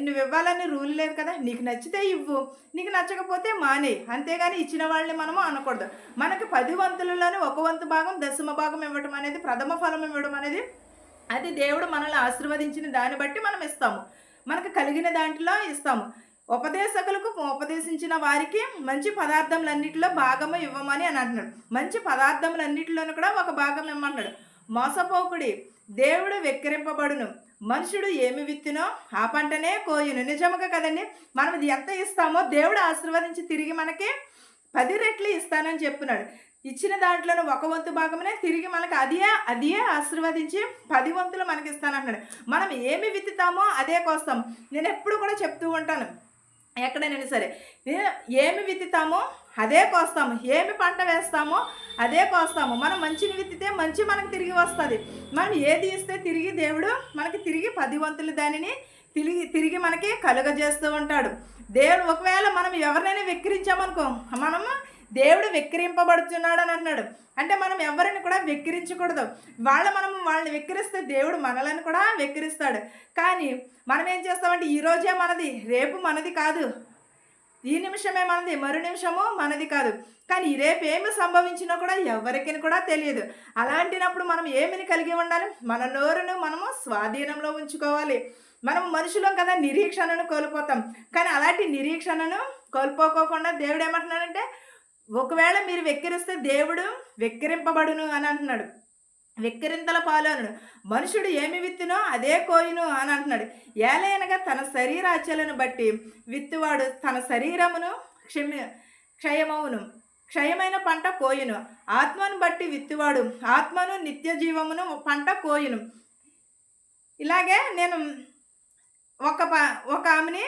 నువ్వు ఇవ్వాలని రూల్ లేదు కదా. నీకు నచ్చితే ఇవ్వు, నీకు నచ్చకపోతే మానేయి. అంతేగాని ఇచ్చిన వాళ్ళని మనము అనకూడదు. మనకి 10 వంతులలోని 1 వంతు భాగం దశమ భాగం ఇవ్వడం అనేది, ప్రథమ ఫలం ఇవ్వడం అనేది అది దేవుడు మనల్ని ఆశీర్వదించిన దాన్ని బట్టి మనం ఇస్తాము. మనకు కలిగిన దాంట్లో ఇస్తాము. ఉపదేశకులకు ఉపదేశించిన వారికి మంచి పదార్థములన్నిటిలో భాగము ఇవ్వమని అని అంటున్నాడు. మంచి పదార్థములన్నిటిలోనూ కూడా ఒక భాగం ఇవ్వమంటున్నాడు. మోసపోకుడి, దేవుడు వెక్కిరింపబడును. మనుషుడు ఏమి విత్తునో ఆ పంటనే కోయును. నిజముగా కదండి. మనం ఇది ఎంత ఇస్తామో దేవుడు ఆశీర్వదించి తిరిగి మనకి 10 రెట్లు ఇస్తానని చెప్తున్నాడు. ఇచ్చిన దాంట్లోనే 1 వంతు భాగమునే తిరిగి మనకి అదే ఆశీర్వదించి 10 వంతులు మనకి ఇస్తానంటున్నాడు. మనం ఏమి విత్తుతామో అదే కోస్తాం. నేను ఎప్పుడు కూడా చెప్తూ ఉంటాను, ఎక్కడైనా సరే, ఏమి విత్తుతామో అదే కోస్తాము. ఏమి పంట వేస్తామో అదే కోస్తాము. మనం మంచిని విత్తితే మంచి మనకు తిరిగి వస్తుంది. మనం ఏది ఇస్తే తిరిగి దేవుడు మనకి తిరిగి 10 వంతులు దానిని తిరిగి మనకి కలుగజేస్తూ ఉంటాడు. దేవుడు ఒకవేళ మనం ఎవరినైనా వెక్కిరించామనుకో, మనము దేవుడు వెక్కిరింపబడుతున్నాడు అని అంటున్నాడు. అంటే మనం ఎవరిని కూడా వెక్కిరించకూడదు. వాళ్ళని వెక్కిరిస్తే దేవుడు మనలను కూడా వెక్కిరిస్తాడు. కానీ మనం ఏం చేస్తామంటే ఈరోజే మనది, రేపు మనది కాదు. ఈ నిమిషమే మనది, మరు నిమిషము మనది కాదు. కానీ రేపు ఏమి సంభవించినా కూడా ఎవరికి కూడా తెలియదు. అలాంటినప్పుడు మనం ఏమిని కలిగి ఉండాలి? మన నోరును మనము స్వాధీనంలో ఉంచుకోవాలి. మనం మనుషులం కదా, నిరీక్షణను కోల్పోతాం. కానీ అలాంటి నిరీక్షణను కోల్పోకోకుండా దేవుడు ఏమంటున్నాడంటే, ఒకవేళ మీరు వెక్కిరిస్తే దేవుడు వెక్కిరింపబడును అని అంటున్నాడు. వెక్కిరింతల పాలనుడు. మనుషుడు ఏమి విత్తునో అదే కోయును అని అంటున్నాడు. ఏలైనగా తన శరీరాచలను బట్టి విత్తువాడు తన శరీరమును క్షయమవును, క్షయమైన పంట కోయును. ఆత్మను బట్టి విత్తువాడు ఆత్మను నిత్య జీవమును పంట కోయును. ఇలాగే నేను ఒక ఆమెని